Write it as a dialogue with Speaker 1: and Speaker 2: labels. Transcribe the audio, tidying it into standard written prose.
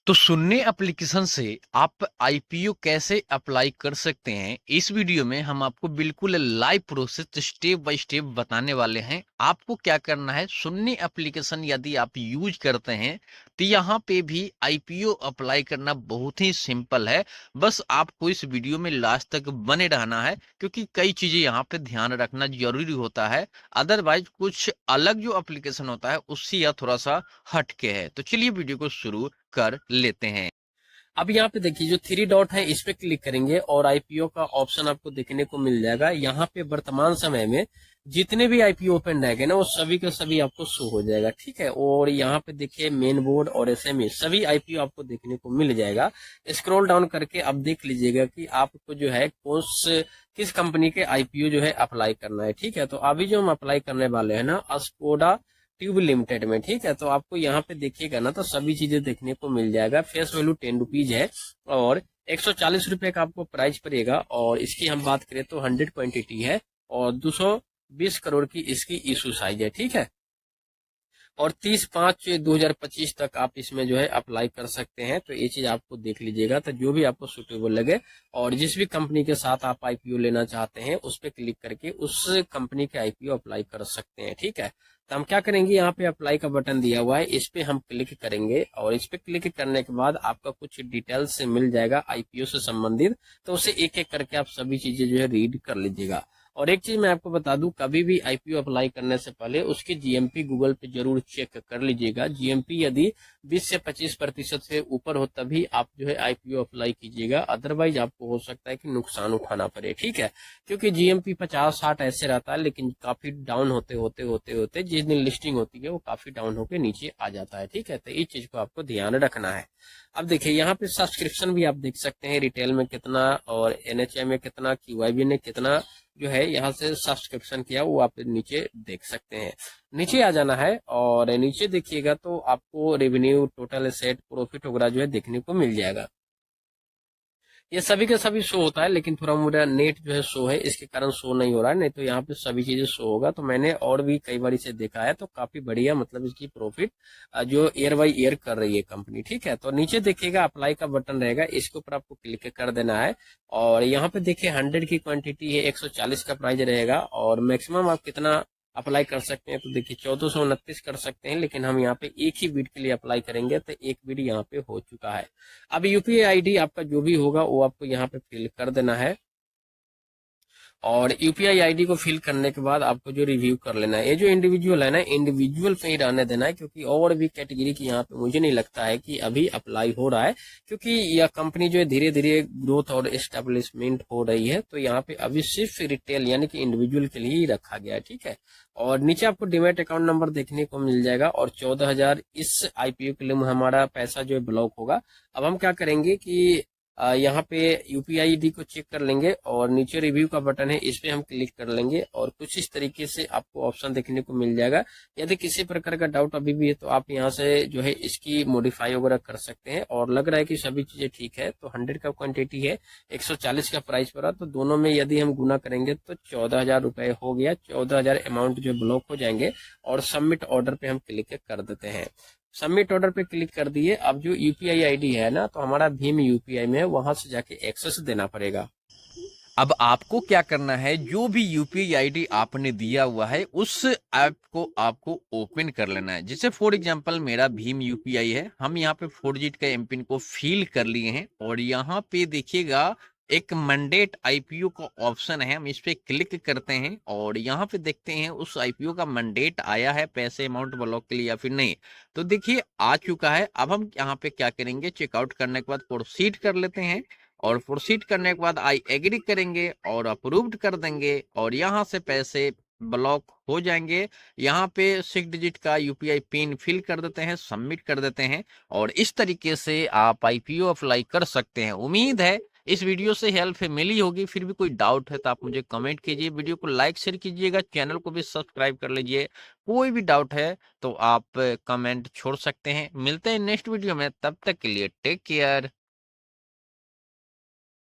Speaker 1: तो सुनने एप्लीकेशन से आप आईपीओ कैसे अप्लाई कर सकते हैं, इस वीडियो में हम आपको बिल्कुल live process step by step बताने वाले हैं। आपको क्या करना है, सुनने एप्लीकेशन यदि आप यूज करते हैं तो यहाँ पे भी आईपीओ अप्लाई करना बहुत ही सिंपल है। बस आपको इस वीडियो में लास्ट तक बने रहना है, क्योंकि कई चीजें यहाँ पे ध्यान रखना जरूरी होता है। अदरवाइज कुछ अलग जो एप्लीकेशन होता है उससे यह थोड़ा सा हटके है। तो चलिए वीडियो को शुरू कर लेते हैं।
Speaker 2: अब यहाँ पे देखिए जो थ्री डॉट है इस पे क्लिक करेंगे और आईपीओ का ऑप्शन आपको देखने को मिल जाएगा। यहाँ पे वर्तमान समय में जितने भी आईपीओ ओपन रहेंगे ना वो सभी के सभी आपको शो हो जाएगा, ठीक है। और यहाँ पे देखिए मेन बोर्ड और एसएमई सभी आईपीओ आपको देखने को मिल जाएगा। स्क्रॉल डाउन करके आप देख लीजिएगा कि आपको जो है किस कंपनी के आईपीओ जो है अप्लाई करना है, ठीक है। तो अभी जो हम अप्लाई करने वाले हैं ना स्कोडा ट्यूब लिमिटेड में, ठीक है। तो आपको यहाँ पे देखिएगा ना तो सभी चीजें देखने को मिल जाएगा। फेस वैल्यू 10 रुपीज है और 140 रुपए का आपको प्राइस पड़ेगा। और इसकी हम बात करें तो 100 क्वांटिटी है और 220 करोड़ की इसकी इशू साइज है, ठीक है। और 30/5/2025 तक आप इसमें जो है अप्लाई कर सकते हैं। तो ये चीज आपको देख लीजिएगा, तो जो भी आपको सुटेबल लगे और जिस भी कंपनी के साथ आप आईपीओ लेना चाहते हैं उस पर क्लिक करके उस कंपनी के आईपीओ अप्लाई कर सकते हैं, ठीक है। तो हम क्या करेंगे, यहाँ पे अप्लाई का बटन दिया हुआ है, इस पे हम क्लिक करेंगे और इस पे क्लिक करने के बाद आपका कुछ डिटेल्स से मिल जाएगा आईपीओ से संबंधित। तो उसे एक एक करके आप सभी चीजें जो है रीड कर लीजिएगा। और एक चीज मैं आपको बता दूं, कभी भी आईपीओ अप्लाई करने से पहले उसकी जीएमपी गूगल पे जरूर चेक कर लीजिएगा। जीएमपी यदि 20 से 25% से ऊपर हो तभी आप जो है आईपीओ अप्लाई कीजिएगा, अदरवाइज आपको हो सकता है कि नुकसान उठाना पड़े, ठीक है। क्योंकि जीएमपी 50-60 ऐसे रहता है, लेकिन काफी डाउन होते होते होते होते जिस दिन लिस्टिंग होती है वो काफी डाउन होकर नीचे आ जाता है, ठीक है। तो इस चीज को आपको ध्यान रखना है। अब देखिए यहाँ पे सब्सक्रिप्शन भी आप देख सकते हैं, रिटेल में कितना और एनएचए में कितना, क्यूआईबी ने कितना जो है यहाँ से सब्सक्रिप्शन किया वो आप नीचे देख सकते हैं। नीचे आ जाना है और नीचे देखिएगा तो आपको रेवेन्यू, टोटल एसेट, प्रॉफिट वगैरह जो है देखने को मिल जाएगा। ये सभी के सभी शो होता है, लेकिन थोड़ा मेरा नेट जो है शो है, इसके कारण शो नहीं हो रहा है। नहीं तो यहाँ पे सभी चीजें शो होगा। तो मैंने और भी कई बार इसे देखा है, तो काफी बढ़िया, मतलब इसकी प्रॉफिट जो ईयर बाई ईयर कर रही है कंपनी, ठीक है। तो नीचे देखिएगा अप्लाई का बटन रहेगा, इसके ऊपर आपको क्लिक कर देना है। और यहाँ पे देखिए 100 की क्वांटिटी है, 140 का प्राइस रहेगा और मैक्सिमम आप कितना अप्लाई कर सकते हैं। तो देखिए 1429 कर सकते हैं, लेकिन हम यहाँ पे एक ही बीड के लिए अप्लाई करेंगे तो एक बीड यहाँ पे हो चुका है। अब यूपीआई आईडी आपका जो भी होगा वो आपको यहाँ पे फिल कर देना है। और यूपीआई आईडी को फिल करने के बाद आपको जो रिव्यू कर लेना है, ये जो इंडिविजुअल है ना, इंडिविजुअल पे ही रहने देना है, क्योंकि और भी कैटेगरी की यहाँ पे मुझे नहीं लगता है कि अभी अप्लाई हो रहा है। क्योंकि यह कंपनी जो है धीरे धीरे ग्रोथ और एस्टेब्लिशमेंट हो रही है। तो यहाँ पे अभी सिर्फ रिटेल यानी कि इंडिविजुअल के लिए ही रखा गया है, ठीक है। और नीचे आपको डीमैट अकाउंट नंबर देखने को मिल जाएगा और 14,000 इस आईपीओ के लिए हमारा पैसा जो है ब्लॉक होगा। अब हम क्या करेंगे कि यहाँ पे यूपीआई आईडी को चेक कर लेंगे और नीचे रिव्यू का बटन है, इस पे हम क्लिक कर लेंगे और कुछ इस तरीके से आपको ऑप्शन देखने को मिल जाएगा। यदि किसी प्रकार का डाउट अभी भी है तो आप यहाँ से जो है इसकी मॉडिफाई वगैरह कर सकते हैं। और लग रहा है कि सभी चीजें ठीक है। तो 100 का क्वांटिटी है, 140 का प्राइस पड़ा, तो दोनों में यदि हम गुना करेंगे तो 14,000 रुपए हो गया। 14,000 अमाउंट जो ब्लॉक हो जाएंगे और सबमिट ऑर्डर पे हम क्लिक कर देते हैं। सबमिट ऑर्डर पे क्लिक कर दिए। अब जो यूपीआई आईडी है ना, तो हमारा भीम यूपीआई में है, वहां से जाके एक्सेस देना पड़ेगा।
Speaker 1: अब आपको क्या करना है, जो भी यूपीआई आईडी आपने दिया हुआ है उस ऐप को आपको ओपन कर लेना है। जैसे फॉर एग्जांपल मेरा भीम यूपीआई है, हम यहाँ पे 4 डिजिट का एमपिन को फिल कर लिए हैं और यहाँ पे देखिएगा एक मंडेट आईपीओ का ऑप्शन है, हम इस पे क्लिक करते हैं और यहाँ पे देखते हैं उस आईपीओ का मंडेट आया है पैसे अमाउंट ब्लॉक के लिए या फिर नहीं। तो देखिए आ चुका है। अब हम यहाँ पे क्या करेंगे, चेकआउट करने के बाद प्रोसीड कर लेते हैं और प्रोसीड करने के बाद आई एग्री करेंगे और अप्रूव्ड कर देंगे और यहाँ से पैसे ब्लॉक हो जाएंगे। यहाँ पे 6 डिजिट का यूपीआई पिन फिल कर देते हैं, सबमिट कर देते हैं और इस तरीके से आप आईपीओ अप्लाई कर सकते हैं। उम्मीद है इस वीडियो से हेल्प मिली होगी। फिर भी कोई डाउट है तो आप मुझे कमेंट कीजिए, वीडियो को लाइक शेयर कीजिएगा, चैनल को भी सब्सक्राइब कर लीजिए। कोई भी डाउट है तो आप कमेंट छोड़ सकते हैं। मिलते हैं नेक्स्ट वीडियो में, तब तक के लिए टेक केयर।